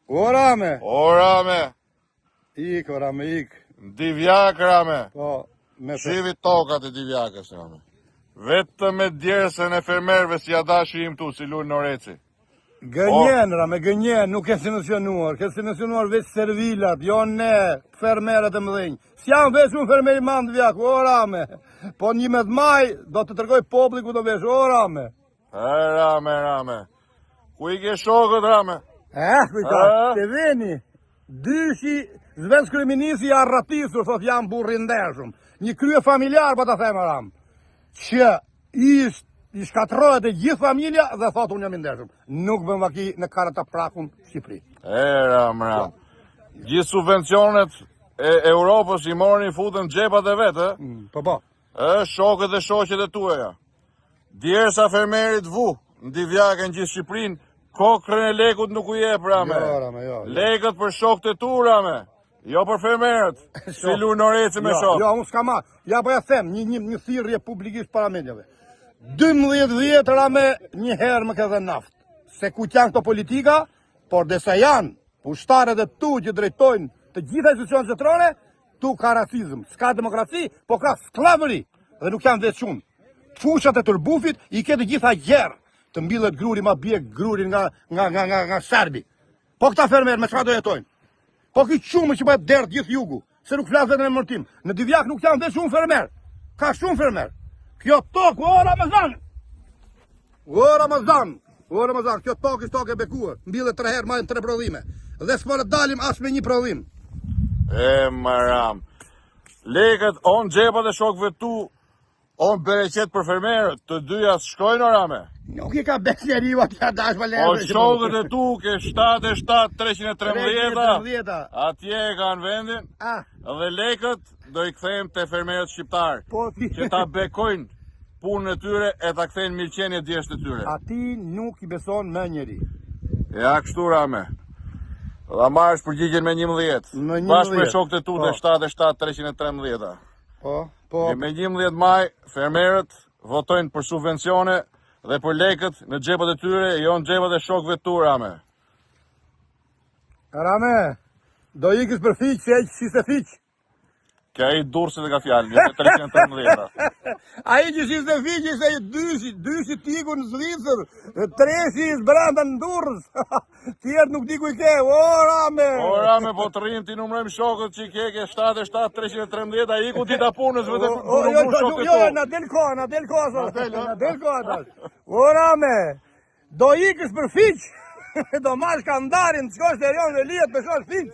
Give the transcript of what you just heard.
O Rame. O Rame. Ik, o Rame, ik. Divjak, Rame. Po, me të... Shivi tokat e divjakës, Rame. Vetëm me djersën e fermerëve si adashi im tu, si Lul Noreci. Gënjen, Rame, gënjen, nuk e simensionuar. Ke simensionuar veç servilat, jo ne, fermerët e mëdhenj. S'jam veç unë fermeri mandë vjak, o Rame. Po 11 maj, do të tërgoj popli ku do vesh, o Rame. Rame. Ku i ke shokët, Rame? Kujta, të veni. Dyshi, zvenc kryeminisi i arratisur, thot jam burri ndershëm. Një krye familjar, po ta them Ram, që i shkatrohet e gjithë familja dhe thot unë jam i ndershëm. Nuk bën vaki në karata prakun Shqipëri. Ram. Gjithë subvencionet e Europës i morën i futën xhepat e vetë, Po. Shokët dhe shoqet e tuaja. Djersa fermerit vu, në Divjakën gjithë Shqipërinë, kokrën e lekut nuk u jep, Rame. Jo. Lekët për shokët e tu, Rame. Jo për fermerët. Si Lul Noreci me shokë. Jo, unë s'kam marrë. Ja po ja them, një thirrje publikisht para mediave. 12 vjet Rame një herë më ka dhënë naftë. Se ku janë këto politika, por desa janë ushtarët e tu që drejtojnë të gjitha institucionet shtetërore, tu ka racizëm, s'ka demokraci, po ka sklavëri dhe nuk janë vetë shumë. Fushat e turbufit i ke të gjitha gjerë, të mbillet gruri ma bje grurin nga Serbi. Po këta fermerë me çfarë do jetojnë? Po ki qumë që bëhet derë gjithë jugu, se nuk flasë vetëm e mërtim. Në Divjak nuk janë vetë shumë fermerë, ka shumë fermerë. Kjo tokë, o Ramazan, kjo tokë ishtë tokë e bekuar, mbillet 3 herë, majnë 3 prodhime. Dhe s'po në dalim as me 1 prodhim. Ram. Lekët, on xhepat e shokëve tu, on bereqet për fermerët, të dyja shkojnë, o Rame? Nuk i ka besnjeriu atja dash më lehtë. O shokët e tu ke 77-313, atje e kanë vendin, dhe lekët do i kthejmë te fermerët shqiptarë, që ta bekojnë punën e tyre e ta kthejnë mirëqenie djeshtë e tyre. Ati nuk i beson më njeri. Ja kështu, Rame. Dha marrësh përgjigjen me 11. Bashkë me shokët e tu te 77-313. Po. Me 11 maj, fermerët votojnë për subvencione dhe për lekët në xhepat e tyre, jo në xhepat e shokëve tu, Rame. Rame, do ikësh për fiq, si se fiq. Kja i dursit e ka fjallë, një 313. A i që si se fiq, ishte dyshi tiku në Zvicër, 3 brenda në Durrës. Tjertë nuk di ku i ke, o Rame, po të rrimë ti numrojmë shokët që i ke 77-313, a i ku dita punës, vetëm shokët e tu. Jo, na del koha. O Rame, do ikësh për fiq, do marrë kandarin, të shkosh të rion dhe lijet për shosh fiq.